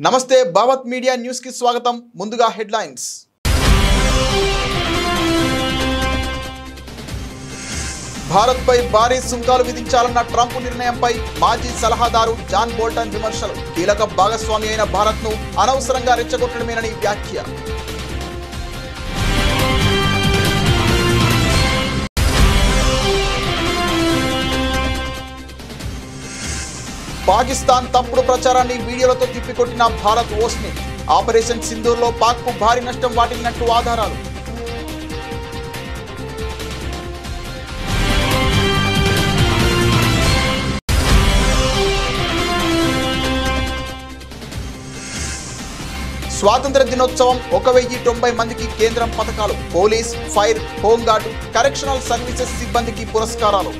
నమస్తే Bhavat media news కి స్వాగతం. ముందుగా హెడ్లైన్స్. భారత్ పై భారీ సుంకాలు విధించాలన్న ట్రంప్ నిర్ణయంపై మాజీ సలహాదారు జాన్ బోల్టన్ విమర్శలు. కీలక భాగస్వామి అయిన భారత్ ను అనవసరంగా రెచ్చగొట్టడమేనని వ్యాఖ్య. పాకిస్తాన్ తప్పుడు ప్రచారాన్ని వీడియోలతో తిప్పికొట్టిన భారత్ ఓస్నిట్. ఆపరేషన్ సింధూర్లో పాక్కు భారీ నష్టం వాటిల్లినట్టు ఆధారాలు. స్వాతంత్ర దినోత్సవం 1090 మందికి కేంద్రం పథకాలు. Police, fire, home guard, correctional services సిబ్బందికి పురస్కారాలు.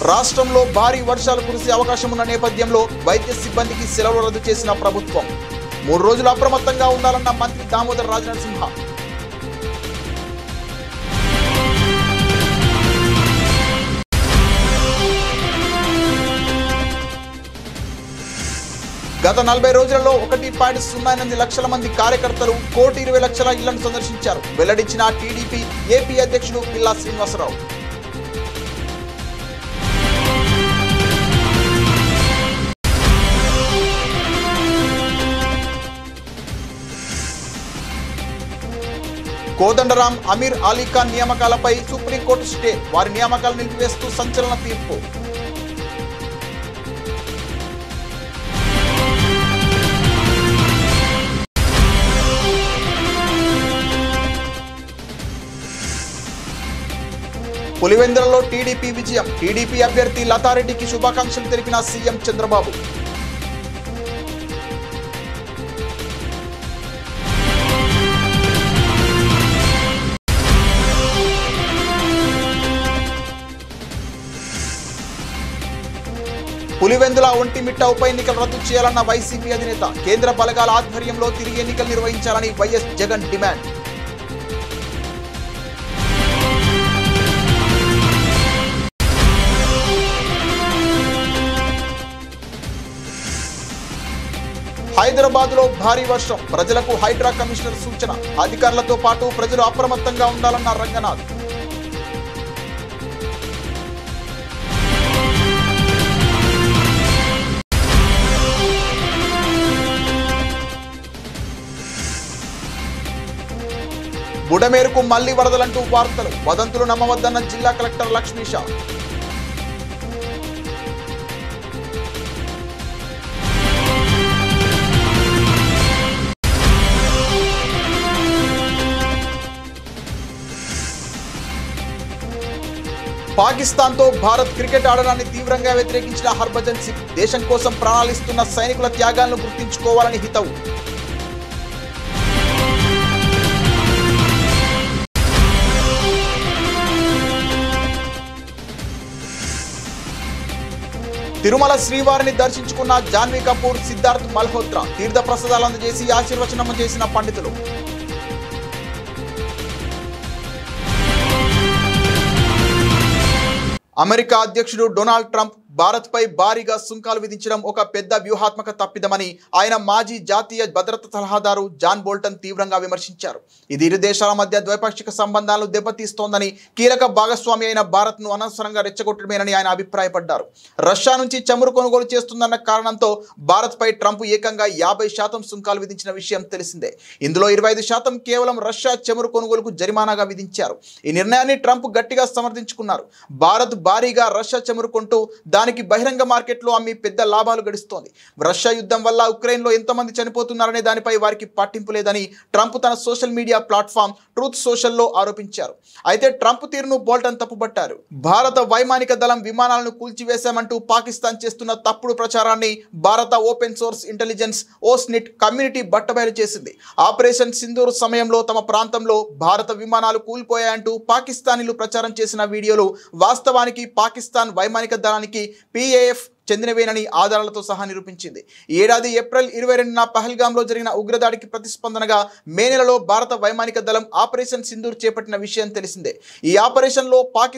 రాష్ట్రంలో భారీ వర్షాలు కురిసే అవకాశం ఉన్న నేపథ్యంలో వైద్య సిబ్బందికి సెలవులు రద్దు చేసిన ప్రభుత్వం. 3 రోజులు అప్రమత్తంగా ఉండాలన్న మంత్రి దామోదర్ రాజనరసింహ. గత 40 రోజులలో 1.08 లక్షల మంది కార్యకర్తలు 1,20,00,000 ఇళ్లను సందర్శించారు. వెల్లడించిన టీడీపీ ఏపీ అధ్యక్షుడు పిల్లా శ్రీనివాసరావు. కోదండరాం, అమీర్ అలీఖాన్ నియామకాలపై సుప్రీంకోర్టు స్టే. వారి నియామకాలు నిలిపివేస్తూ సంచలన తీర్పు. పులివెందులలో టీడీపీ విజయం. టీడీపీ అభ్యర్థి లతారెడ్డికి శుభాకాంక్షలు తెలిపిన సీఎం చంద్రబాబు. పులివెందుల ఒంటిమిట్ట ఉప ఎన్నికలు రద్దు చేయాలన్న వైసీపీ అధినేత. కేంద్ర బలగాల ఆధ్వర్యంలో తిరిగి ఎన్నికలు నిర్వహించాలని వైఎస్ జగన్ డిమాండ్. హైదరాబాద్లో భారీ వర్షం. ప్రజలకు హైడ్రా కమిషనర్ సూచన. అధికారులతో పాటు ప్రజలు అప్రమత్తంగా ఉండాలన్న రంగనాథ్. బుడమేరుకు మళ్లీ వరదలంటూ వార్తలు. వదంతులు నమ్మవద్దన్న జిల్లా కలెక్టర్ లక్ష్మీష. పాకిస్తాన్తో భారత్ క్రికెట్ ఆడడాన్ని తీవ్రంగా వ్యతిరేకించిన హర్భజన్ సింగ్. దేశం కోసం ప్రాణాలిస్తున్న సైనికుల త్యాగాలను గుర్తించుకోవాలని హితవు. తిరుమల శ్రీవారిని దర్శించుకున్న జాన్వీ కపూర్, సిద్ధార్థ్ మల్హోత్రా. తీర్థ ప్రసాదాలు అందజేసి ఆశీర్వచనం చేసిన పండితులు. అమెరికా అధ్యక్షుడు డొనాల్డ్ ట్రంప్ భారత్పై భారీగా సుంకాలు విధించడం ఒక పెద్ద వ్యూహాత్మక తప్పిదమని ఆయన మాజీ జాతీయ భద్రతా సలహాదారు జాన్ బోల్టన్ తీవ్రంగా విమర్శించారు. ఇది ఇరు దేశాల మధ్య ద్వైపాక్షిక సంబంధాలను దెబ్బతీస్తోందని, కీలక భాగస్వామి అయిన భారత్ను అనవసరంగా రెచ్చగొట్టడమేనని ఆయన అభిప్రాయపడ్డారు. రష్యా నుంచి చమురు కొనుగోలు చేస్తుందన్న కారణంతో భారత్పై ట్రంప్ ఏకంగా 50% సుంకాలు విధించిన విషయం తెలిసిందే. ఇందులో 25% కేవలం రష్యా చమురు కొనుగోలుకు జరిమానాగా విధించారు. ఈ నిర్ణయాన్ని ట్రంప్ గట్టిగా సమర్థించుకున్నారు. భారత్ భారీగా రష్యా చమురు కొంటూ దానికి బహిరంగ మార్కెట్లో అమ్మి పెద్ద లాభాలు గడిస్తోంది. రష్యా యుద్ధం వల్ల ఉక్రెయిన్లో ఎంతమంది చనిపోతున్నారనే దానిపై వారికి పట్టింపు లేదని ట్రంప్ తన సోషల్ మీడియా ప్లాట్ఫామ్ ట్రూత్ సోషల్లో ఆరోపించారు. అయితే ట్రంప్ తీరును బోల్టన్ తప్పుపట్టారు. భారత వైమానిక దళం విమానాలను కూల్చివేశామంటూ పాకిస్తాన్ చేస్తున్న తప్పుడు ప్రచారాన్ని భారత ఓపెన్ సోర్స్ ఇంటెలిజెన్స్ ఓస్నిట్ కమ్యూనిటీ బట్టబయలు చేసింది. ఆపరేషన్ సింధూర్ సమయంలో తమ ప్రాంతంలో భారత విమానాలు కూలిపోయాయంటూ పాకిస్తానీలు ప్రచారం చేసిన వీడియోలు వాస్తవానికి పాకిస్తాన్ వైమానిక దళానికి PAF చెందినవేనని ఆధారాలతో సహా నిరూపించింది. ఈ ఏడాది ఏప్రిల్ 22న పహల్గాంలో జరిగిన ఉగ్రదాడికి ప్రతిస్పందనగా మే నెలలో భారత వైమానిక దళం ఆపరేషన్ సింధూర్ చేపట్టిన విషయం తెలిసిందే. ఈ ఆపరేషన్లో పాక్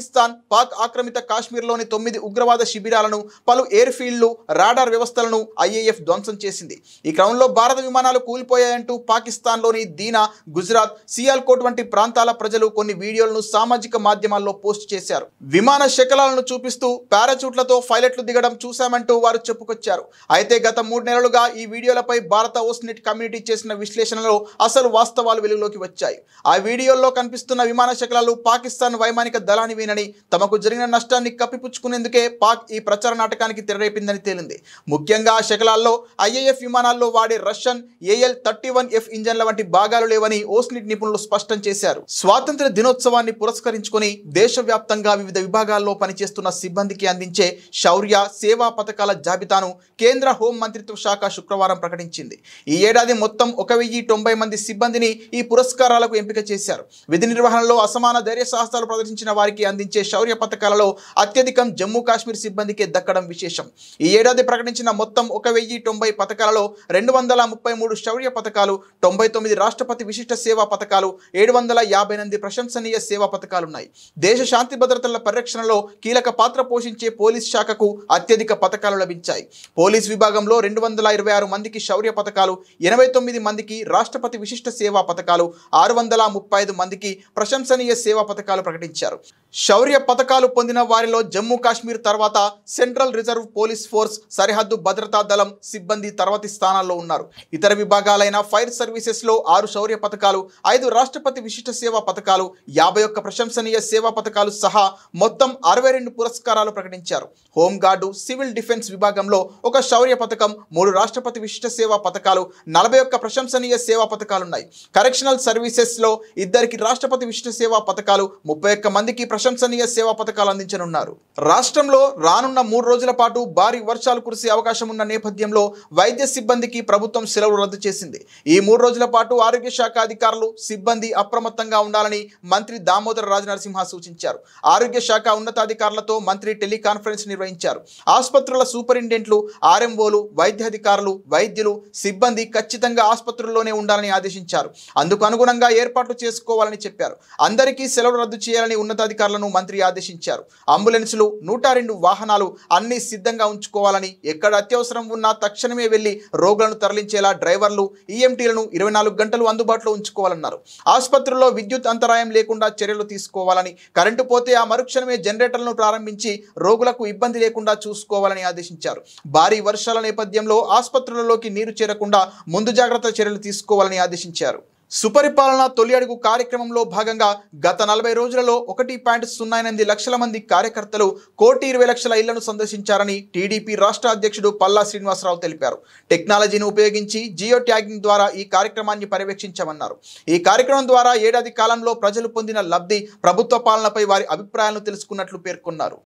ఆక్రమిత కాశ్మీర్లోని 9 ఉగ్రవాద శిబిరాలను, పలు ఎయిర్ ఫీల్డ్లు, రాడార్ వ్యవస్థలను ఐఏఎఫ్ ధ్వంసం చేసింది. ఈ క్రమంలో భారత విమానాలు కూలిపోయాయంటూ పాకిస్తాన్లోని దీనా, గుజరాత్, సియాల్కోట్ వంటి ప్రాంతాల ప్రజలు కొన్ని వీడియోలను సామాజిక మాధ్యమాల్లో పోస్ట్ చేశారు. విమాన శకలాలను చూపిస్తూ పారాచూట్లతో పైలట్లు దిగడం చూశామంటూ వారు చెప్పుకొచ్చారు. అయితే గత 3 నెలలుగా ఈ వీడియోలపై భారత ఓస్నెట్ కమ్యూనిటీ చేసిన విశ్లేషణలో అసలు వాస్తవాలు వెలుగులోకి వచ్చాయి. ఆ వీడియోల్లో కనిపిస్తున్న విమాన శకలాలు పాకిస్తాన్ వైమానిక దళానివేనని, తమకు జరిగిన నష్టాన్ని కప్పిపుచ్చుకునేందుకే పాక్ ఈ ప్రచార నాటకానికి తెరరేపిందని తేలింది. ముఖ్యంగా ఆ శకలాల్లో ఐఏఎఫ్ విమానాల్లో వాడే రష్యన్ AL-31F ఇంజన్ల వంటి భాగాలు లేవని ఓస్నెట్ నిపుణులు స్పష్టం చేశారు. స్వాతంత్ర దినోత్సవాన్ని పురస్కరించుకొని దేశవ్యాప్తంగా వివిధ విభాగాల్లో పనిచేస్తున్న సిబ్బందికి అందించే శౌర్య సేవా పథకాల జాబితాను కేంద్ర హోం మంత్రిత్వ శాఖ శుక్రవారం ప్రకటించింది. ఈ ఏడాది మొత్తం 1090 మంది సిబ్బందిని ఈ పురస్కారాలకు ఎంపిక చేశారు. విధి నిర్వహణలో అసమాన ధైర్య సాహసాలు ప్రదర్శించిన వారికి అందించే శౌర్య పథకాలలో అత్యధికం జమ్మూ కాశ్మీర్ సిబ్బందికే దక్కడం విశేషం. ఈ ఏడాది ప్రకటించిన మొత్తం 1090 పథకాలలో 233 శౌర్య పథకాలు, 99 రాష్ట్రపతి విశిష్ట సేవా పథకాలు, 758 ప్రశంసనీయ సేవా పథకాలున్నాయి. దేశ శాంతి భద్రతల పరిరక్షణలో కీలక పాత్ర పోషించే పోలీస్ శాఖకు అత్యధిక పథకాలు లభించాయి. పోలీస్ విభాగంలో 226 మందికి శౌర్య పథకాలు, 89 మందికి రాష్ట్రపతి విశిష్ట సేవా పథకాలు, 635 మందికి ప్రశంసనీయ సేవా పథకాలు ప్రకటించారు. శౌర్య పథకాలు పొందిన వారిలో జమ్మూ కాశ్మీర్ తర్వాత సెంట్రల్ రిజర్వ్ పోలీస్ ఫోర్స్, సరిహద్దు భద్రతా దళం సిబ్బంది తర్వాతి స్థానాల్లో ఉన్నారు. ఇతర విభాగాలైన ఫైర్ సర్వీసెస్ లో 6 శౌర్య పథకాలు, 5 రాష్ట్రపతి విశిష్ట సేవా పథకాలు, 51 ప్రశంసనీయ సేవా పథకాలు సహా మొత్తం 62 పురస్కారాలు ప్రకటించారు. హోంగార్డు, సివిల్ డిఫెన్స్ విభాగంలో 1 శౌర్య పథకం, 3 రాష్ట్రపతి విశిష్ట సేవా పథకాలు, 41 ప్రశంసనీయ సేవా పథకాలున్నాయి. కరెక్షనల్ సర్వీసెస్ లో 2 రాష్ట్రపతి విశిష్ట సేవా పథకాలు, 31 మందికి ప్రశంసనీయ సేవా పథకాలు అందించనున్నారు. రాష్ట్రంలో రానున్న 3 రోజుల పాటు భారీ వర్షాలు కురిసే అవకాశం ఉన్న నేపథ్యంలో వైద్య సిబ్బందికి ప్రభుత్వం సెలవులు రద్దు చేసింది. ఈ 3 రోజుల పాటు ఆరోగ్య శాఖ అధికారులు, సిబ్బంది అప్రమత్తంగా ఉండాలని మంత్రి దామోదర రాజనరసింహ సూచించారు. ఆరోగ్య శాఖ ఉన్నతాధికారులతో మంత్రి టెలికాన్ఫరెన్స్ నిర్వహించారు. ఆసుపత్రుల సూపరింటెండెంట్లు, ఆర్ఎంఓలు, వైద్యాధికారులు, వైద్యులు, సిబ్బంది ఖచ్చితంగా ఆసుపత్రుల్లోనే ఉండాలని ఆదేశించారు. అందుకు అనుగుణంగా ఏర్పాట్లు చేసుకోవాలని చెప్పారు. అందరికీ సెలవులు రద్దు చేయాలని ఉన్నతాధికారులను మంత్రి ఆదేశించారు. అంబులెన్సులు, 102 వాహనాలు అన్ని సిద్ధంగా ఉంచుకోవాలని, ఎక్కడ అత్యవసరం ఉన్నా తక్షణమే వెళ్లి రోగులను తరలించేలా డ్రైవర్లు, ఈఎంటీలను 24 గంటలు అందుబాటులో ఉంచుకోవాలన్నారు. ఆసుపత్రుల్లో విద్యుత్ అంతరాయం లేకుండా చర్యలు తీసుకోవాలని, కరెంటు పోతే ఆ మరుక్షణమే జనరేటర్లను ప్రారంభించి రోగులకు ఇబ్బంది లేకుండా చూసుకోవాలని ఆదేశించారు. భారీ వర్షాల నేపథ్యంలో ఆసుపత్రులలోకి నీరు చేరకుండా ముందు జాగ్రత్త చర్యలు తీసుకోవాలని ఆదేశించారు. సుపరిపాలన తొలి అడుగు కార్యక్రమంలో భాగంగా గత 40 రోజులలో 1.08 లక్షల మంది కార్యకర్తలు 1,20,00,000 ఇళ్లను సందర్శించారని టీడీపీ రాష్ట్ర అధ్యక్షుడు పల్లా శ్రీనివాసరావు తెలిపారు. టెక్నాలజీని ఉపయోగించి జియో ట్యాగింగ్ ద్వారా ఈ కార్యక్రమాన్ని పర్యవేక్షించామన్నారు. ఈ కార్యక్రమం ద్వారా ఏడాది కాలంలో ప్రజలు పొందిన లబ్ధి, ప్రభుత్వ పాలనపై వారి అభిప్రాయాలను తెలుసుకున్నట్లు పేర్కొన్నారు.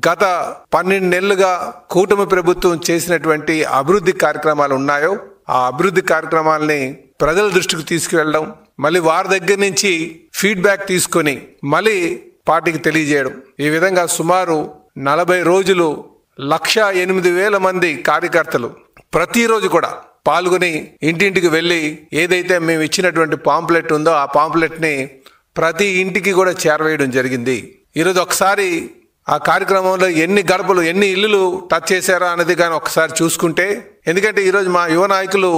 గత 12 నెలలుగా కూటమి ప్రభుత్వం చేసినటువంటి అభివృద్ధి కార్యక్రమాలు ఉన్నాయో ఆ అభివృద్ధి కార్యక్రమాలని ప్రజల దృష్టికి తీసుకువెళ్ళడం, మళ్ళీ వారి దగ్గర నుంచి ఫీడ్బ్యాక్ తీసుకొని మళ్ళీ పార్టీకి తెలియజేయడం. ఈ విధంగా సుమారు 40 రోజులు 1,08,000 మంది కార్యకర్తలు ప్రతిరోజు కూడా పాల్గొని ఇంటింటికి వెళ్ళి ఏదైతే మేము ఇచ్చినటువంటి పాంప్లెట్ ఉందో ఆ పాంప్లెట్ని ప్రతి ఇంటికి కూడా చేరవేయడం జరిగింది. ఈరోజు ఒకసారి ఆ కార్యక్రమంలో ఎన్ని గడపలు, ఎన్ని ఇల్లులు టచ్ చేశారా అనేది కానీ ఒకసారి చూసుకుంటే, ఎందుకంటే ఈరోజు మా యువ నాయకులు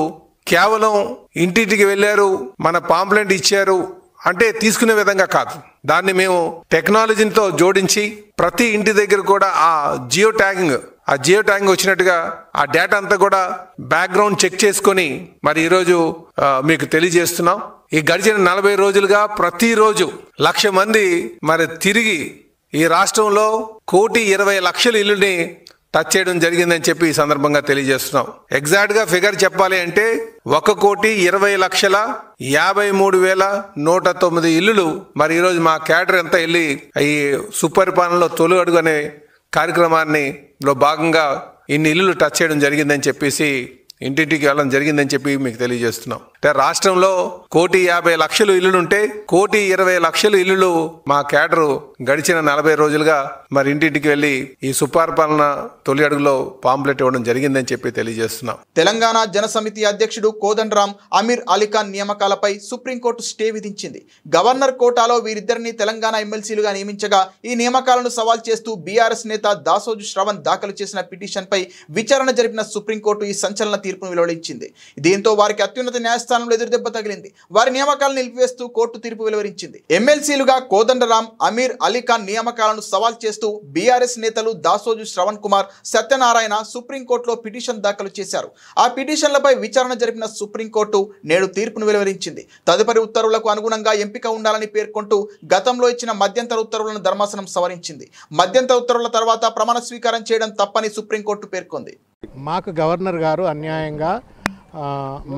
కేవలం ఇంటింటికి వెళ్ళారు, మన పాంప్లెట్ ఇచ్చారు అంటే తీసుకునే విధంగా కాదు. దాన్ని మేము టెక్నాలజీతో జోడించి ప్రతి ఇంటి దగ్గర కూడా ఆ జియో ట్యాగింగ్ వచ్చినట్టుగా ఆ డేటా అంతా కూడా బ్యాక్గ్రౌండ్ చెక్ చేసుకొని మరి ఈరోజు మీకు తెలియజేస్తున్నాం. ఈ గడిచిన 40 రోజులుగా ప్రతిరోజు 1,00,000 మంది మరి తిరిగి ఈ రాష్ట్రంలో 1,20,00,000 ఇల్లుని టచ్ చేయడం జరిగిందని చెప్పి ఈ సందర్భంగా తెలియజేస్తున్నాం. ఎగ్జాక్ట్ గా ఫిగర్ చెప్పాలి అంటే 1,20,53,109 ఇల్లులు మరి ఈరోజు మా క్యాడర్ అంతా వెళ్ళి ఈ సుపరిపాలనలో తొలి అడుగు అనే కార్యక్రమాన్ని లో భాగంగా ఇన్ని ఇల్లులు టచ్ చేయడం జరిగిందని చెప్పేసి ఇంటింటికి వెళ్ళడం జరిగిందని చెప్పి మీకు తెలియజేస్తున్నాం. అంటే రాష్ట్రంలో 1,50,00,000 ఇల్లులుంటే 1,20,00,000 ఇల్లులు మా కేడరు గడిచిన 40 రోజులుగా మరి ఇంటింటికి వెళ్ళి ఈ సుపరిపాలన తొలి అడుగులో పాంప్లెట్ ఇవ్వడం జరిగిందని చెప్పి తెలియజేస్తున్నాం. తెలంగాణ జనసమితి అధ్యక్షుడు కోదండరాం అమీర్ అలీఖాన్ నియామకాలపై సుప్రీంకోర్టు స్టే విధించింది. గవర్నర్ కోటాలో వీరిద్దరిని తెలంగాణ ఎమ్మెల్సీలుగా నియమించగా ఈ నియామకాలను సవాల్ చేస్తూ బీఆర్ఎస్ నేత దాసోజు శ్రవణ్ దాఖలు చేసిన పిటిషన్పై విచారణ జరిపిన సుప్రీంకోర్టు ఈ సంచలన తీర్పును వెలువరించింది. దీంతో వారికి అత్యున్నత న్యాయస్థానంలో ఎదురుదెబ్బ తగిలింది. వారి నియామకాలను నిలిపివేస్తూ కోర్టు తీర్పు వెలువరించింది. ఎమ్మెల్సీలుగా కోదండరాం అమీర్ అలీఖాన్ నియామకాలను సవాల్ చేస్తూ బీఆర్ఎస్ నేతలు దాసోజు శ్రవణ్ కుమార్, సత్యనారాయణ సుప్రీంకోర్టులో పిటిషన్ దాఖలు చేశారు. ఆ పిటిషన్లపై విచారణ జరిపిన సుప్రీంకోర్టు నేడు తీర్పును వెలువరించింది. తదుపరి ఉత్తర్వులకు అనుగుణంగా ఎంపిక ఉండాలని పేర్కొంటూ గతంలో ఇచ్చిన మధ్యంతర ఉత్తర్వులను ధర్మాసనం సవరించింది. మధ్యంతర ఉత్తర్వుల తర్వాత ప్రమాణ స్వీకారం చేయడం తప్పని సుప్రీంకోర్టు పేర్కొంది. మాకు గవర్నర్ గారు అన్యాయంగా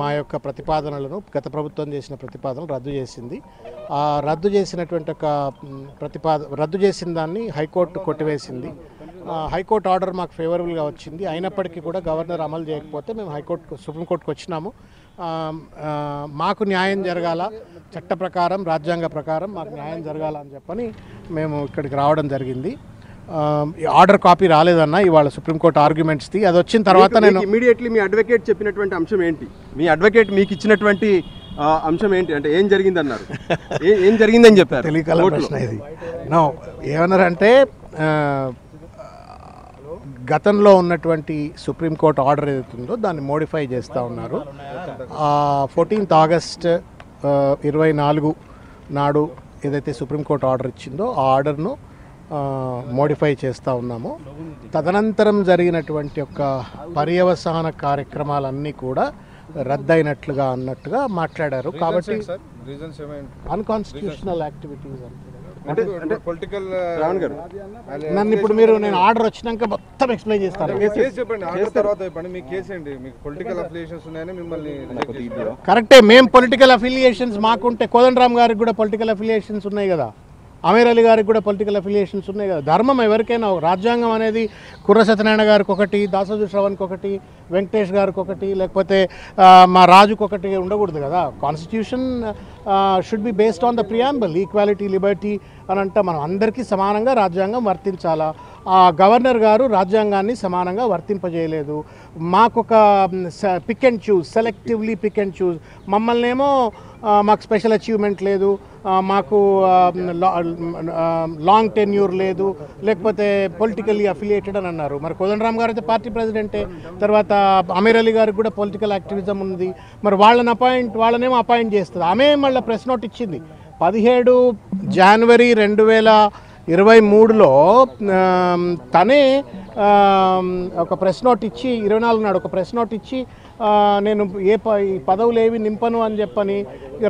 మా యొక్క ప్రతిపాదనలను గత ప్రభుత్వం చేసిన ప్రతిపాదనలు రద్దు చేసింది. ఆ రద్దు చేసినటువంటి ఒక రద్దు చేసిన దాన్ని హైకోర్టు కొట్టివేసింది. హైకోర్టు ఆర్డర్ మాకు ఫేవరబుల్గా వచ్చింది. అయినప్పటికీ కూడా గవర్నర్ అమలు చేయకపోతే మేము సుప్రీంకోర్టుకు వచ్చినాము. మాకు న్యాయం జరగాల, చట్ట ప్రకారం రాజ్యాంగ ప్రకారం మాకు న్యాయం జరగాల అని చెప్పని మేము ఇక్కడికి రావడం జరిగింది. ఆర్డర్ కాపీ రాలేదన్న ఇవాళ సుప్రీంకోర్టు ఆర్గ్యుమెంట్స్ది. అది వచ్చిన తర్వాత నేను ఇమీడియట్లీ మీ అడ్వకేట్ చెప్పినటువంటి అంశం ఏంటి? మీ అడ్వకేట్ మీకు ఇచ్చినటువంటి అంశం ఏంటి? అంటే ఏం జరిగిందన్నారు, ఏం జరిగిందని చెప్పారు? తెలియకల ప్రశ్న ఇది. నో, ఏమన్నారంటే గతంలో ఉన్నటువంటి సుప్రీంకోర్టు ఆర్డర్ ఏదైతుందో దాన్ని మోడిఫై చేస్తూ ఉన్నారు. 14th August 24 నాడు ఏదైతే సుప్రీంకోర్టు ఆర్డర్ ఇచ్చిందో ఆ ఆర్డర్ను మోడిఫై చేస్తూ ఉన్నాము. తదనంతరం జరిగినటువంటి యొక్క పర్యవసాన కార్యక్రమాలన్నీ కూడా రద్దయినట్లుగా అన్నట్టుగా మాట్లాడారు. కాబట్టి అన్కాన్స్టిట్యూషనల్ యాక్టివిటీస్ నన్ను ఇప్పుడు నేను ఆర్డర్ వచ్చినాక మొత్తం ఎక్స్ప్లెయిన్ చేస్తాను. కరెక్టే, మేము పొలిటికల్ అఫిలియేషన్స్ మాకుంటే కోదండరామ్ గారికి కూడా పొలిటికల్ అఫిలియేషన్స్ ఉన్నాయి కదా, అమీర్ అలీ గారికి కూడా పొలిటికల్ అఫిలియేషన్స్ ఉన్నాయి కదా. ధర్మం ఎవరికైనా, రాజ్యాంగం అనేది కుర్ర సత్యనారాయణ గారికి ఒకటి, దాసోజు శ్రవణ్కి ఒకటి, వెంకటేష్ గారికి ఒకటి, లేకపోతే మా రాజుకి ఒకటి ఉండకూడదు కదా. Constitution should be based on the preamble, equality, Liberty అని అంటే మనం అందరికీ సమానంగా రాజ్యాంగం వర్తించాలా. గవర్నర్ గారు రాజ్యాంగాన్ని సమానంగా వర్తింపజేయలేదు. మాకొక pick and choose, selectively pick and choose, మమ్మల్ని ఏమో మాకు స్పెషల్ అచీవ్మెంట్ లేదు, మాకు లాంగ్ టెన్యూర్ లేదు, లేకపోతే పొలిటికల్లీ అఫిలియేటెడ్ అని అన్నారు. మరి కోదండరామ్ గారు అయితే పార్టీ ప్రెసిడెంటే, తర్వాత అమీర్ అలీ గారికి కూడా పొలిటికల్ యాక్టివిజం ఉంది. మరి వాళ్ళనేమో అపాయింట్ చేస్తుంది. ఆమె మళ్ళీ ప్రెస్ నోట్ ఇచ్చింది 17 జనవరి 2023లో తనే ఒక ప్రెస్ నోట్ ఇచ్చి 24 నాడు ఒక ప్రెస్ నోట్ ఇచ్చి నేను పదవులు ఏవి నింపను అని చెప్పని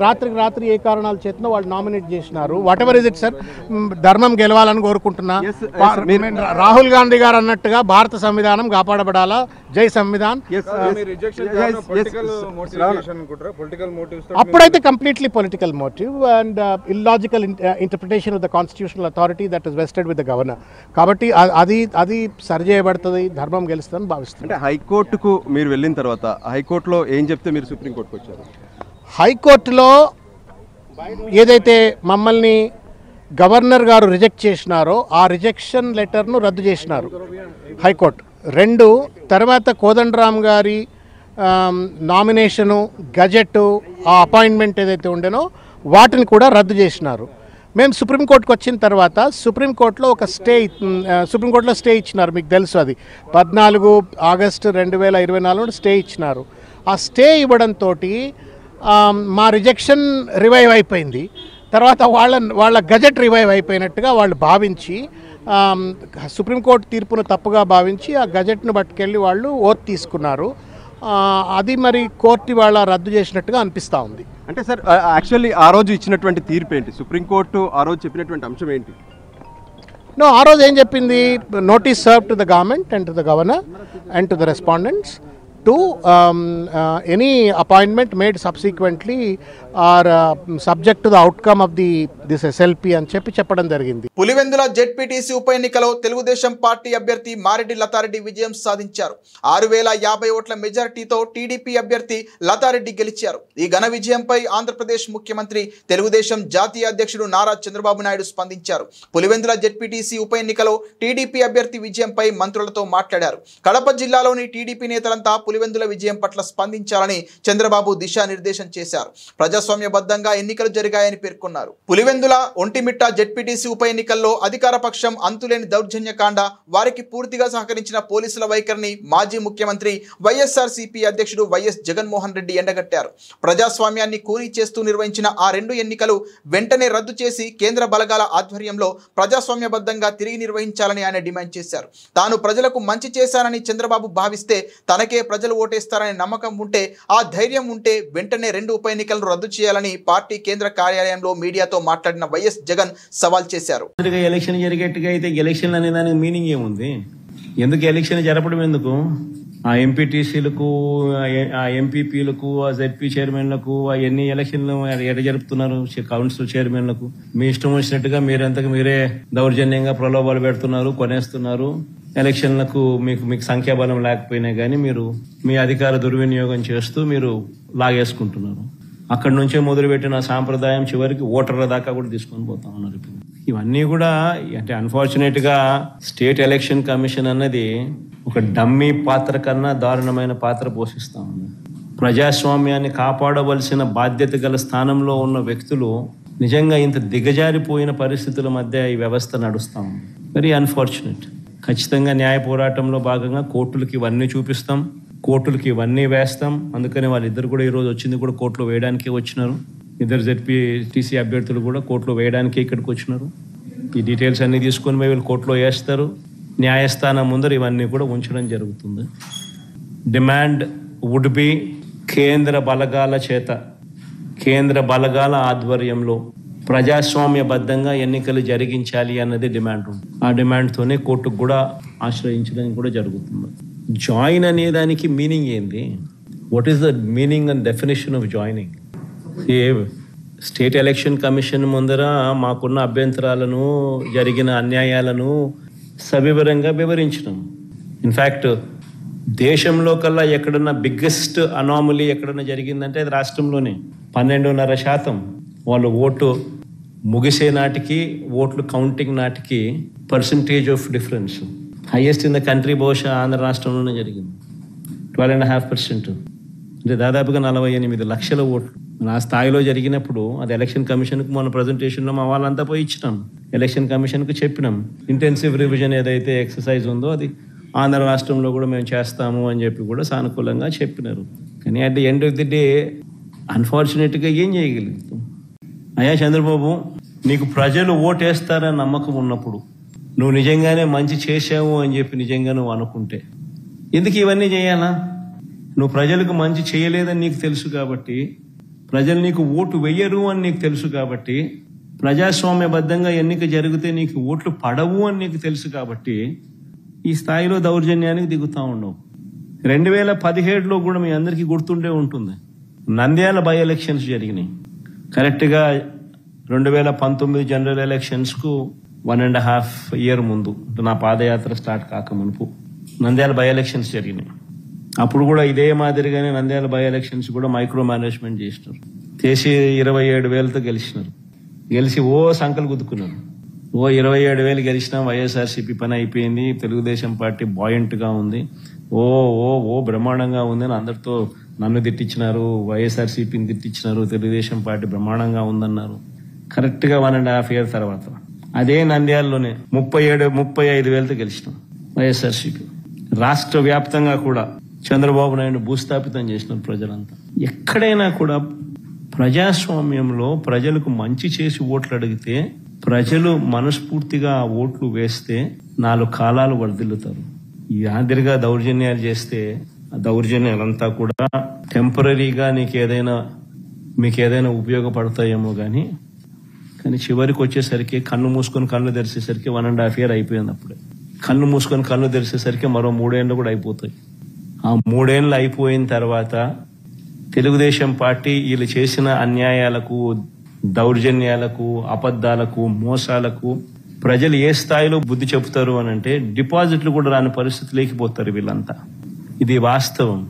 రాత్రికి రాత్రి ఏ కారణాలు చేతనో వాళ్ళు నామినేట్ చేసినారు. What ever is it sir, ధర్మం గెలవాలని కోరుకుంటున్నా. రాహుల్ గాంధీ గారు అన్నట్టుగా భారత సంవిధానం కాపాడబడాలా, జై సంవిధాన్. అప్పుడైతే completely political motive and illogical interpretation of the constitutional authority that is vested with the governor. కాబట్టి అది సరిచేయబడుతుంది, ధర్మం గెలుస్తుందని భావిస్తుంది. అంటే హైకోర్టుకు మీరు వెళ్ళిన తర్వాత హైకోర్టులో ఏం చెప్తే మీరు సుప్రీంకోర్టుకు వచ్చారు? హైకోర్టులో ఏదైతే మమ్మల్ని గవర్నర్ గారు రిజెక్ట్ చేసినారో ఆ రిజెక్షన్ లెటర్ను రద్దు చేసినారు హైకోర్టు. 2 తర్వాత కోదండరామ్ గారి నామినేషను, గజెట్, ఆ అపాయింట్మెంట్ ఏదైతే ఉండేనో వాటిని కూడా రద్దు చేసినారు. మేము సుప్రీంకోర్టుకు వచ్చిన తర్వాత సుప్రీంకోర్టులో స్టే ఇచ్చినారు. మీకు తెలుసు, అది 14 ఆగస్టు 2024 స్టే ఇచ్చినారు. ఆ స్టే ఇవ్వడంతో మా రిజెక్షన్ రివైవ్ అయిపోయింది. తర్వాత వాళ్ళ గజెట్ రివైవ్ అయిపోయినట్టుగా వాళ్ళు భావించి సుప్రీంకోర్టు తీర్పును తప్పుగా భావించి ఆ గజెట్ను పట్టుకెళ్ళి వాళ్ళు ఓత్ తీసుకున్నారు. అది మరి కోర్టు వాళ్ళ రద్దు చేసినట్టుగా అనిపిస్తూ ఉంది. అంటే సార్ యాక్చువల్లీ ఆ రోజు ఇచ్చినటువంటి తీర్పు ఏంటి? సుప్రీంకోర్టు ఆ రోజు చెప్పినటువంటి అంశం ఏంటి? ఆ రోజు ఏం చెప్పింది, notice serve to the government and to the governor and to the respondents to any appointment made subsequently or subject to the outcome of this SLP అని చెప్పడం జరిగింది. పులివెందుల జెడ్పీటీసీ ఉప ఎన్నికలో తెలుగుదేశం పార్టీ అభ్యర్థి మారెడ్డి లతారెడ్డి విజయం సాధించారు. 6050 ఓట్ల మెజారిటీతో టీడీపీ అభ్యర్థి లతారెడ్డి గెలిచారు. ఈ ఘన విజయంపై ఆంధ్రప్రదేశ్ ముఖ్యమంత్రి తెలుగుదేశం జాతీయ అధ్యక్షుడు నారా చంద్రబాబు నాయుడు స్పందించారు. పులివెందుల జెడ్పీటీసీ ఉప ఎన్నికలో టీడీపీ అభ్యర్థి విజయంపై మంత్రులతో మాట్లాడారు. కడప జిల్లాలోని టీడీపీ నేతలంతా పులివెందుల విజయం పట్ల స్పందించాలని చంద్రబాబు దిశానిర్దేశం చేశారు. ప్రజాస్వామ్యబద్ధంగా ఎన్నికలు జరిగాయని పేర్కొన్నారు. పులివెందుల ఒంటిమిట్ట జెడ్పీటీసీ ఉప ఎన్నికల్లో అధికార పక్షం అంతులేని దౌర్జన్యకాండ, వారికి పూర్తిగా సహకరించిన పోలీసుల వైఖరిని మాజీ ముఖ్యమంత్రి వైఎస్ఆర్సీపీ అధ్యక్షుడు వైఎస్ జగన్మోహన్ రెడ్డి ఎండగట్టారు. ప్రజాస్వామ్యాన్ని కూనీ చేస్తూ నిర్వహించిన ఆ 2 ఎన్నికలు వెంటనే రద్దు చేసి కేంద్ర బలగాల ఆధ్వర్యంలో ప్రజాస్వామ్యబద్ధంగా తిరిగి నిర్వహించాలని ఆయన డిమాండ్ చేశారు. తాను ప్రజలకు మంచి చేశానని చంద్రబాబు భావిస్తే తనకే ప్రజలు ఓటేస్తారనే నమ్మకం ఉంటే, ఆ ధైర్యం ఉంటే వెంటనే 2 ఉప ఎన్నికలను రద్దు చేయాలని పార్టీ కేంద్ర కార్యాలయంలో మీడియాతో మాట్లాడిన వైఎస్ జగన్ సవాల్ చేశారు. ఎలక్షన్ జరిగేట్టుగా అయితే ఎలక్షన్ అనే దానికి మీనింగ్ ఏముంది? ఎందుకు ఎలక్షన్ జరపడం? ఎందుకు ఆ ఎంపీటీసీలకు, ఆ ఎంపీపీలకు, ఆ జెడ్పీ చైర్మన్లకు అవన్నీ ఎలక్షన్లు ఎట జరుపుతున్నారు? కౌన్సిల్ చైర్మన్లకు మీ ఇష్టం వచ్చినట్టుగా మీరంతకు మీరే దౌర్జన్యంగా ప్రలోభాలు పెడుతున్నారు, కొనేస్తున్నారు. ఎలక్షన్లకు మీకు సంఖ్యాబలం లేకపోయినా కానీ మీరు మీ అధికార దుర్వినియోగం చేస్తూ మీరు లాగేసుకుంటున్నారు. అక్కడి నుంచే మొదలుపెట్టిన సాంప్రదాయం చివరికి ఓటర్ల దాకా కూడా తీసుకొని పోతా ఉన్నారు. ఇవన్నీ కూడా అంటే అన్ఫార్చునేట్ గా స్టేట్ ఎలక్షన్ కమిషన్ అన్నది ఒక డమ్మీ పాత్ర కన్నా దారుణమైన పాత్ర పోషిస్తా ఉంది. ప్రజాస్వామ్యాన్ని కాపాడవలసిన బాధ్యత గల స్థానంలో ఉన్న వ్యక్తులు నిజంగా ఇంత దిగజారిపోయిన పరిస్థితుల మధ్య ఈ వ్యవస్థ నడుస్తా ఉంది. Very unfortunate. ఖచ్చితంగా న్యాయ పోరాటంలో భాగంగా కోర్టులకి ఇవన్నీ చూపిస్తాం, కోర్టులకి ఇవన్నీ వేస్తాం. అందుకని వాళ్ళిద్దరు కూడా ఈరోజు వచ్చింది కూడా కోర్టులో వేయడానికే వచ్చినారు. ఇద్దరు జెడ్పీటీసీ అభ్యర్థులు కూడా కోర్టులో వేయడానికే ఇక్కడికి వచ్చినారు. ఈ డీటెయిల్స్ అన్ని తీసుకొని వీళ్ళు కోర్టులో వేస్తారు. న్యాయస్థానం ముందర ఇవన్నీ కూడా ఉంచడం జరుగుతుంది. డిమాండ్ వుడ్ బి కేంద్ర బలగాల చేత, కేంద్ర బలగాల ఆధ్వర్యంలో ప్రజాస్వామ్యబద్ధంగా ఎన్నికలు జరిగించాలి అన్నది డిమాండ్ ఉంది. ఆ డిమాండ్తోనే కోర్టుకు కూడా ఆశ్రయించడం కూడా జరుగుతుంది. జాయిన్ అనే దానికి మీనింగ్ ఏంది? What is the meaning and definition of joining? State election commission ముందర మాకున్న అభ్యంతరాలను, జరిగిన అన్యాయాలను సవివరంగా వివరించినాం. ఇన్ఫ్యాక్ట్ దేశంలో కల్లా ఎక్కడన్నా బిగ్గెస్ట్ అనామలీ ఎక్కడన్నా జరిగిందంటే అది రాష్ట్రంలోనే. 12.5% వాళ్ళు ఓటు ముగిసే నాటికి, ఓట్లు కౌంటింగ్ నాటికి percentage of difference highest in the country బహుశా ఆంధ్ర రాష్ట్రంలోనే జరిగింది. 12.5%, అంటే దాదాపుగా 48 లక్షల ఓట్లు ఆ స్థాయిలో జరిగినప్పుడు అది ఎలక్షన్ కమిషన్కు మొన్న ప్రజెంటేషన్లో మా వాళ్ళంతా పోయి ఇచ్చినాం. ఎలక్షన్ కమిషన్కు చెప్పినాం ఇంటెన్సివ్ రివిజన్ ఏదైతే ఎక్సర్సైజ్ ఉందో అది ఆంధ్ర రాష్ట్రంలో కూడా మేము చేస్తాము అని చెప్పి కూడా సానుకూలంగా చెప్పినారు. కానీ at the end of the day అన్ఫార్చునేట్గా ఏం చేయగలుగుతాం? అయ్యా చంద్రబాబు, నీకు ప్రజలు ఓటేస్తారని నమ్మకం ఉన్నప్పుడు, నువ్వు నిజంగానే మంచి చేసావు అని చెప్పి నిజంగా నువ్వు అనుకుంటే ఎందుకు ఇవన్నీ చేయాలా? నువ్వు ప్రజలకు మంచి చేయలేదని నీకు తెలుసు కాబట్టి, ప్రజలు నీకు ఓటు వెయ్యరు అని నీకు తెలుసు కాబట్టి, ప్రజాస్వామ్యబద్ధంగా ఎన్నిక జరిగితే నీకు ఓట్లు పడవు అని నీకు తెలుసు కాబట్టి ఈ స్థాయిలో దౌర్జన్యానికి దిగుతూ ఉండవు. 2017లో కూడా మీ అందరికీ గుర్తుండే ఉంటుంది, నంద్యాల బై ఎలక్షన్స్ జరిగినాయి. కరెక్ట్గా 2019 జనరల్ ఎలక్షన్స్కు 1.5 year ముందు, నా పాదయాత్ర స్టార్ట్ కాకమునుపు నంద్యాల బై ఎలక్షన్స్ జరిగినాయి. అప్పుడు కూడా ఇదే మాదిరిగానే నంద్యాల బై ఎలక్షన్స్ కూడా మైక్రో మేనేజ్మెంట్ చేసినారు. చేసి 27,000తో గెలిచినారు. గెలిచి సంకలు గుద్దుకున్నారు. 27,000 గెలిచినా వైఎస్ఆర్సీపీ పని అయిపోయింది, తెలుగుదేశం పార్టీ బాయింట్గా ఉంది, బ్రహ్మాండంగా ఉంది అని అందరితో నన్ను తిట్టించినారు, వైఎస్ఆర్సీపీని తిట్టించినారు, తెలుగుదేశం పార్టీ బ్రహ్మాండంగా ఉందన్నారు. కరెక్ట్గా 1.5 year తర్వాత అదే నంద్యాలలోనే 35,000తో గెలిచినాం వైఎస్ఆర్సీపీ. రాష్ట్ర వ్యాప్తంగా కూడా చంద్రబాబు నాయుడు భూస్థాపితం చేసినారు ప్రజలంతా. ఎక్కడైనా కూడా ప్రజాస్వామ్యంలో ప్రజలకు మంచి చేసి ఓట్లు అడిగితే, ప్రజలు మనస్ఫూర్తిగా ఆ ఓట్లు వేస్తే 4 కాలాలు వర్ధిల్లుతారు. ఈ ఆదిరిగా దౌర్జన్యాలు చేస్తే ఆ దౌర్జన్యాలంతా కూడా టెంపరీగా మీకు ఏదైనా ఉపయోగపడతాయేమో కానీ చివరికి వచ్చేసరికి కన్ను మూసుకొని కళ్ళు తెరిచేసరికి 1.5 year అయిపోయింది. అప్పుడే కన్ను మూసుకొని కళ్ళు తెరిచేసరికి మరో 3 ఏళ్ళు కూడా అయిపోతాయి. ఆ 3 ఏళ్ళు అయిపోయిన తర్వాత తెలుగుదేశం పార్టీ వీళ్ళు చేసిన అన్యాయాలకు, దౌర్జన్యాలకు, అబద్ధాలకు, మోసాలకు ప్రజలు ఏ స్థాయిలో బుద్ధి చెబుతారు అని అంటే డిపాజిట్లు కూడా రాని పరిస్థితి లేకపోతారు వీళ్ళంతా. ఇది వాస్తవం.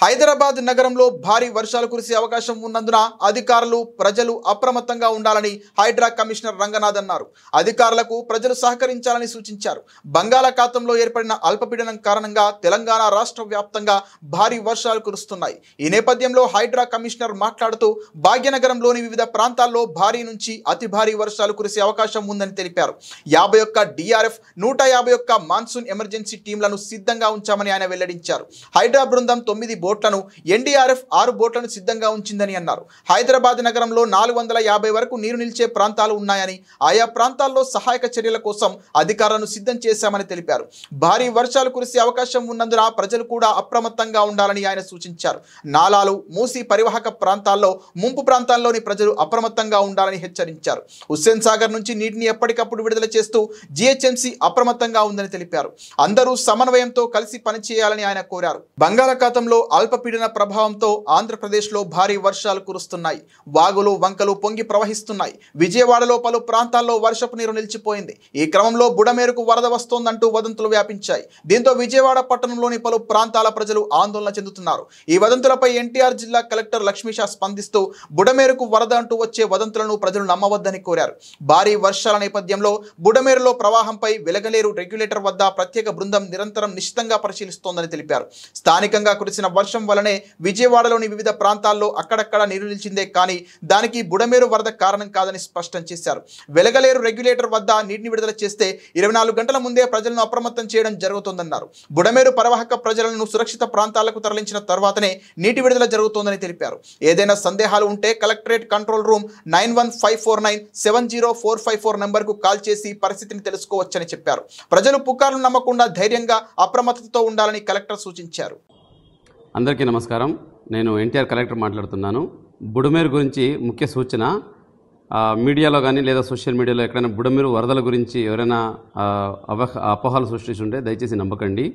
హైదరాబాద్ నగరంలో భారీ వర్షాలు కురిసే అవకాశం ఉన్నందున అధికారులు, ప్రజలు అప్రమత్తంగా ఉండాలని హైడ్రా కమిషనర్ రంగనాథ్ అన్నారు. అధికారులకు ప్రజలు సహకరించాలని సూచించారు. బంగాళాఖాతంలో ఏర్పడిన అల్పపీడనం కారణంగా తెలంగాణ రాష్ట్ర వ్యాప్తంగా భారీ వర్షాలు కురుస్తున్నాయి. ఈ నేపథ్యంలో హైడ్రా కమిషనర్ మాట్లాడుతూ భాగ్యనగరంలోని వివిధ ప్రాంతాల్లో భారీ నుంచి అతి భారీ వర్షాలు కురిసే అవకాశం ఉందని తెలిపారు. 51 DRF, 151 మాన్సూన్ ఎమర్జెన్సీ టీంలను సిద్ధంగా ఉంచామని ఆయన వెల్లడించారు. హైడ్రా బృందం 9 బోట్లను, NDRF 6 బోట్లను సిద్ధంగా ఉంచిందని అన్నారు. హైదరాబాద్ నగరంలో 450 వరకు నీరు నిలిచే ప్రాంతాలు ఉన్నాయని, ఆయా ప్రాంతాల్లో సహాయక చర్యల కోసం అధికారులను సిద్ధం చేశామని తెలిపారు. భారీ వర్షాలు కురిసే అవకాశం ఉన్నందున ప్రజలు కూడా అప్రమత్తంగా ఉండాలని ఆయన సూచించారు. నాలాలు, మూసి పరివాహక ప్రాంతాల్లో, ముంపు ప్రాంతాల్లోని ప్రజలు అప్రమత్తంగా ఉండాలని హెచ్చరించారు. హుస్సేన్ సాగర్ నుంచి నీటిని ఎప్పటికప్పుడు విడుదల చేస్తూ GHMC అప్రమత్తంగా ఉందని తెలిపారు. అందరూ సమన్వయంతో కలిసి పనిచేయాలని ఆయన కోరారు. బంగాళాఖాతంలో అల్పపీడన ప్రభావంతో ఆంధ్రప్రదేశ్లో భారీ వర్షాలు కురుస్తున్నాయి. వాగులు, వంకలు పొంగి ప్రవహిస్తున్నాయి. విజయవాడలో పలు ప్రాంతాల్లో వర్షపు నీరు నిలిచిపోయింది. ఈ క్రమంలో బుడమేరుకు వరద వస్తోందంటూ వదంతులు వ్యాపించాయి. దీంతో విజయవాడ పట్టణంలోని పలు ప్రాంతాల ప్రజలు ఆందోళన చెందుతున్నారు. ఈ వదంతులపై NTR జిల్లా కలెక్టర్ లక్ష్మీషా స్పందిస్తూ బుడమేరుకు వరద అంటూ వచ్చే వదంతులను ప్రజలు నమ్మవద్దని కోరారు. భారీ వర్షాల నేపథ్యంలో బుడమేరులో ప్రవాహంపై వెలగలేరు రెగ్యులేటర్ వద్ద ప్రత్యేక బృందం నిరంతరం నిశితంగా పరిశీలిస్తోందని తెలిపారు. స్థానికంగా కురిసిన వర్షం వలనే విజయవాడలోని వివిధ ప్రాంతాల్లో అక్కడక్కడ నీరు నిలిచిందే కానీ దానికి బుడమేరు వరద కారణం కాదని స్పష్టం చేశారు. వెలగలేరు రెగ్యులేటర్ వద్ద నీటిని విడుదల చేస్తే 24 గంటల ముందే ప్రజలను అప్రమత్తం చేయడం జరుగుతోందన్నారు. బుడమేరు పరివాహక ప్రజలను సురక్షిత ప్రాంతాలకు తరలించిన తర్వాతనే నీటి విడుదల జరుగుతోందని తెలిపారు. ఏదైనా సందేహాలు ఉంటే కలెక్టరేట్ కంట్రోల్ రూమ్ 9154970454 నెంబర్కు కాల్ చేసి పరిస్థితిని తెలుసుకోవచ్చని చెప్పారు. ప్రజలు పుకార్లు నమ్మకుండా ధైర్యంగా అప్రమత్తతో ఉండాలని కలెక్టర్ సూచించారు. అందరికీ నమస్కారం. నేను NTR కలెక్టర్ మాట్లాడుతున్నాను. బుడమేరు గురించి ముఖ్య సూచన, మీడియాలో కానీ లేదా సోషల్ మీడియాలో ఎక్కడైనా బుడమేరు వరదల గురించి ఎవరైనా అపోహలు సృష్టిస్తుంటే దయచేసి నమ్మకండి.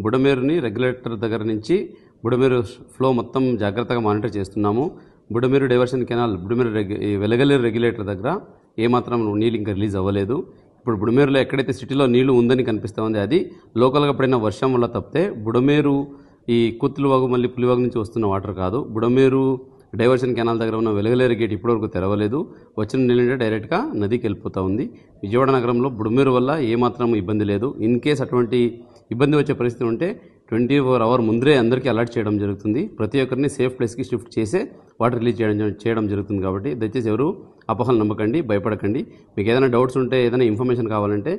బుడమేరుని రెగ్యులేటర్ దగ్గర నుంచి బుడమేరు ఫ్లో మొత్తం జాగ్రత్తగా మానిటర్ చేస్తున్నాము. Budameru diversion canal, Velagaleru regulator దగ్గర ఏమాత్రం నీళ్ళు ఇంకా రిలీజ్ అవ్వలేదు. ఇప్పుడు బుడమేరులో ఎక్కడైతే సిటీలో నీళ్లు ఉందని కనిపిస్తూ ఉంది అది లోకల్గా పడిన వర్షం వల్ల తప్పితే బుడమేరు ఈ కుత్తులవాగు మళ్ళీ పులివాగు నుంచి వస్తున్న వాటర్ కాదు. బుడమేరు డైవర్షన్ కెనాల్ దగ్గర ఉన్న వెలగలేరు గేట్ ఇప్పటివరకు తెరవలేదు. వచ్చిన నీళ్ళంటే డైరెక్ట్గా నదికి వెళ్ళిపోతూ ఉంది. విజయవాడ నగరంలో బుడమేరు వల్ల ఏమాత్రం ఇబ్బంది లేదు. ఇన్ కేస్ అటువంటి ఇబ్బంది వచ్చే పరిస్థితి ఉంటే 24 hours ముందరే అందరికీ అలర్ట్ చేయడం జరుగుతుంది. ప్రతి ఒక్కరిని సేఫ్ ప్లేస్కి షిఫ్ట్ చేసే వాటర్ రిలీజ్ చేయడం జరుగుతుంది. కాబట్టి దయచేసి ఎవరు అపోహలు నమ్మకండి, భయపడకండి. మీకు ఏదైనా డౌట్స్ ఉంటే, ఏదైనా ఇన్ఫర్మేషన్ కావాలంటే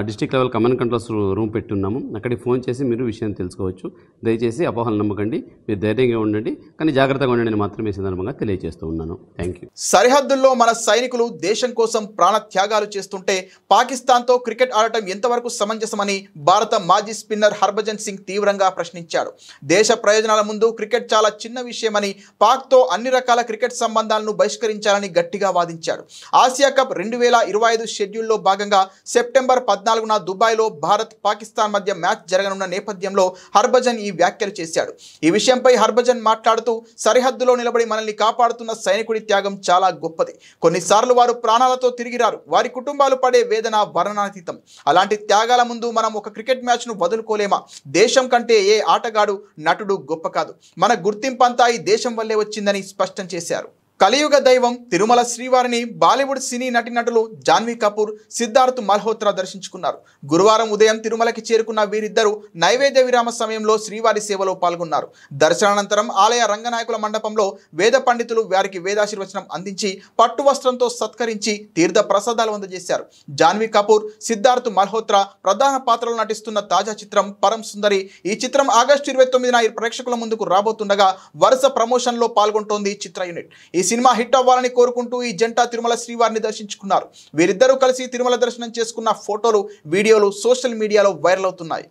district level command controls room పెట్టున్నాము. అక్కడికి ఫోన్ చేసి మీరు విషయం తెలుసుకోవచ్చు. దయచేసి అపోహలు నమ్మకండి, మీరు ధైర్యంగా ఉండండి, కానీ జాగ్రత్తగా ఉండండి అని మాత్రమే సందర్భంగా తెలియజేస్తూ ఉన్నాను. Thank you. సరిహద్దుల్లో మన సైనికులు దేశం కోసం ప్రాణ త్యాగాలు చేస్తుంటే పాకిస్తాన్తో క్రికెట్ ఆడటం ఎంతవరకు సమంజసమని భారత మాజీ స్పిన్నర్ హర్భజన్ సింగ్ తీవ్రంగా ప్రశ్నించాడు. దేశ ప్రయోజనాల ముందు క్రికెట్ చాలా చిన్న విషయమని, పాక్తో అన్ని రకాల క్రికెట్ సంబంధాలను బహిష్కరించాలని గట్టిగా వాదించాడు. ఆసియా కప్ 2025 షెడ్యూల్లో భాగంగా సెప్టెంబర్ 14న దుబాయ్లో భారత్ పాకిస్తాన్ మధ్య మ్యాచ్ జరగనున్న నేపథ్యంలో హర్భజన్ ఈ వ్యాఖ్యలు చేశాడు. ఈ విషయంపై హర్భజన్ మాట్లాడుతూ, సరిహద్దులో నిలబడి మనల్ని కాపాడుతున్న సైనికుడి త్యాగం చాలా గొప్పది. కొన్నిసార్లు వారు ప్రాణాలతో తిరిగిరారు. వారి కుటుంబాలు పడే వేదన వర్ణనాతీతం. అలాంటి త్యాగాల ముందు మనం ఒక క్రికెట్ మ్యాచ్ను వదులుకోలేమా? దేశం కంటే ఏ ఆటగాడు, నటుడు గొప్ప కాదు. మన గుర్తింపంతా ఈ దేశం వల్లే వచ్చిందని స్పష్టం చేశారు. కలియుగ దైవం తిరుమల శ్రీవారిని బాలీవుడ్ సినీ నటీనటులు జాన్వీ కపూర్, సిద్ధార్థ్ మల్హోత్రా దర్శించుకున్నారు. గురువారం ఉదయం తిరుమలకి చేరుకున్న వీరిద్దరూ నైవేద్య విరామ సమయంలో శ్రీవారి సేవలో పాల్గొన్నారు. దర్శనానంతరం ఆలయ రంగనాయకుల మండపంలో వేద పండితులు వారికి వేదాశీర్వచనం అందించి పట్టు వస్త్రంతో సత్కరించి తీర్థ ప్రసాదాలు అందజేశారు. జాన్వీ కపూర్, సిద్ధార్థ్ మల్హోత్రా ప్రధాన పాత్రలు నటిస్తున్న తాజా చిత్రం పరం సుందరి. ఈ చిత్రం ఆగస్టు 29న ప్రేక్షకుల ముందుకు రాబోతుండగా వరుస ప్రమోషన్లో పాల్గొంటోంది చిత్ర యూనిట్. ఈ సినిమా హిట్ అవ్వాలని కోరుకుంటూ ఈ జంట తిరుమల శ్రీవారిని దర్శించుకున్నారు. వీరిద్దరూ కలిసి తిరుమల దర్శనం చేసుకున్న ఫోటోలు, వీడియోలు సోషల్ మీడియాలో వైరల్ అవుతున్నాయి.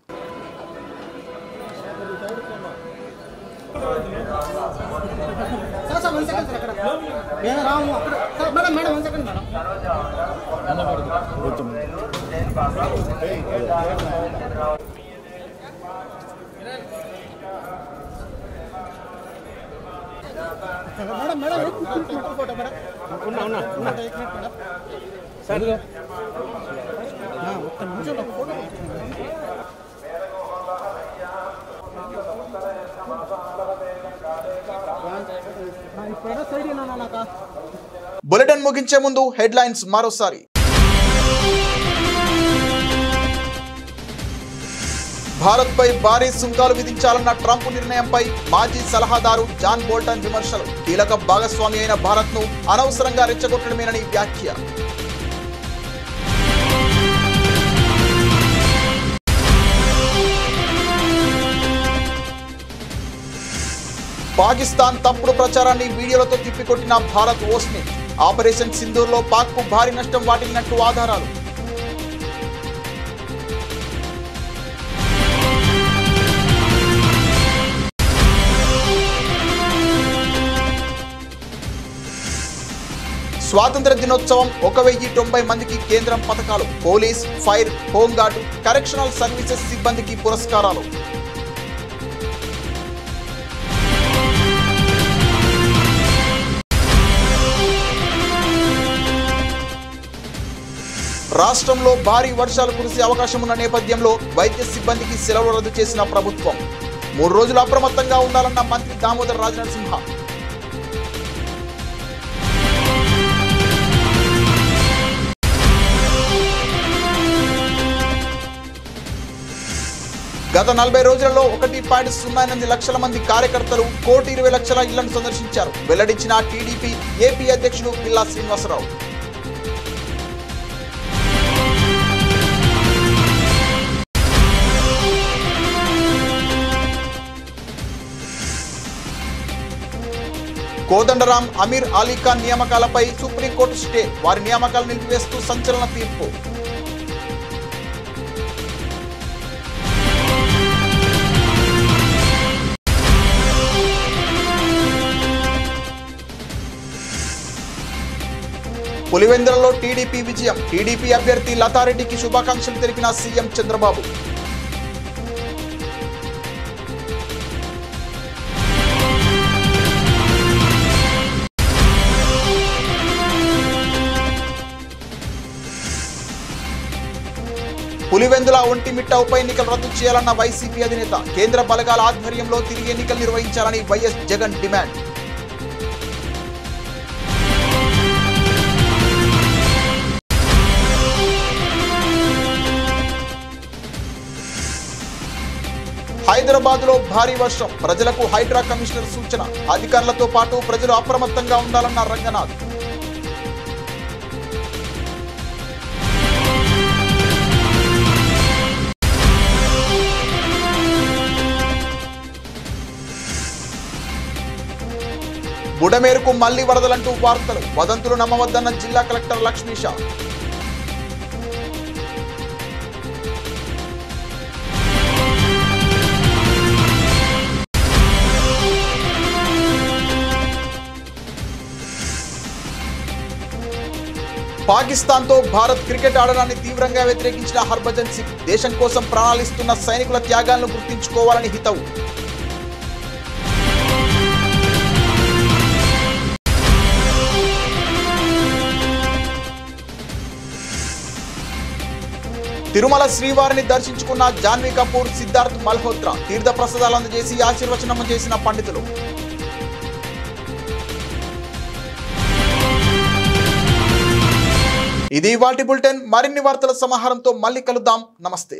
బులెటిన్ ముగించే ముందు హెడ్లైన్స్ మరోసారి. భారత్పై భారీ సుంకాలు విధించాలన్న ట్రంప్ నిర్ణయంపై మాజీ సలహాదారు జాన్ బోల్టన్ విమర్శలు. కీలక భాగస్వామి అయిన భారత్ను అనవసరంగా రెచ్చగొట్టడమేనని వ్యాఖ్య. పాకిస్తాన్ తప్పుడు ప్రచారాన్ని వీడియోలతో తిప్పికొట్టిన భారత్ ఓస్ని. ఆపరేషన్ సింధూర్లో పాక్కు భారీ నష్టం వాటిల్లినట్టు ఆధారాలు. స్వాతంత్ర దినోత్సవం 1090 మందికి కేంద్రం పథకాలు. Police, fire, home guard, correctional services సిబ్బందికి పురస్కారాలు. రాష్ట్రంలో భారీ వర్షాలు కురిసే అవకాశం ఉన్న నేపథ్యంలో వైద్య సిబ్బందికి సెలవులు రద్దు చేసిన ప్రభుత్వం. 3 రోజులు అప్రమత్తంగా ఉండాలన్న మంత్రి దామోదర్ రాజనరసింహ. గత 40 రోజులలో 1.08 లక్షల మంది కార్యకర్తలు 1,20,00,000 ఇళ్లను సందర్శించారు. వెల్లడించిన టీడీపీ ఏపీ అధ్యక్షుడు పిల్లా శ్రీనివాసరావు. కోదండరాం, అమీర్ అలీ ఖాన్ నియామకాలపై సుప్రీంకోర్టు స్టే. వారి నియామకాలు నిలిపివేస్తూ సంచలన తీర్పు. పులివెందులలో టీడీపీ విజయం. టీడీపీ అభ్యర్థి లతారెడ్డికి శుభాకాంక్షలు తెలిపిన సీఎం చంద్రబాబు. పులివెందుల ఒంటిమిట్ట ఉప ఎన్నికలు రద్దు చేయాలన్న వైసీపీ అధినేత. కేంద్ర బలగాల ఆధ్వర్యంలో తిరిగి ఎన్నికలు నిర్వహించాలని వైఎస్ జగన్ డిమాండ్. హైదరాబాద్లో భారీ వర్షం. ప్రజలకు హైడ్రా కమిషనర్ సూచన. అధికారులతో పాటు ప్రజలు అప్రమత్తంగా ఉండాలన్న రంగనాథ్. బుడమేరుకు మళ్లీ వరదలంటూ వార్తలు. వదంతులు నమ్మవద్దన్న జిల్లా కలెక్టర్ లక్ష్మీషా. పాకిస్తాన్తో భారత్ క్రికెట్ ఆడడాన్ని తీవ్రంగా వ్యతిరేకించిన హర్భజన్ సింగ్. దేశం కోసం ప్రాణాలిస్తున్న సైనికుల త్యాగాలను గుర్తుంచుకోవాలని హితవు. తిరుమల శ్రీవారిని దర్శించుకున్న జాన్వీ కపూర్, సిద్ధార్థ్ మల్హోత్రా. తీర్థ ప్రసాదాలు అందజేసి ఆశీర్వచనం చేసిన పండితులు. ఇది ఇవాల్టి బులెటిన్. మరిన్ని వార్తల సమాహారంతో మళ్ళీ కలుద్దాం. నమస్తే.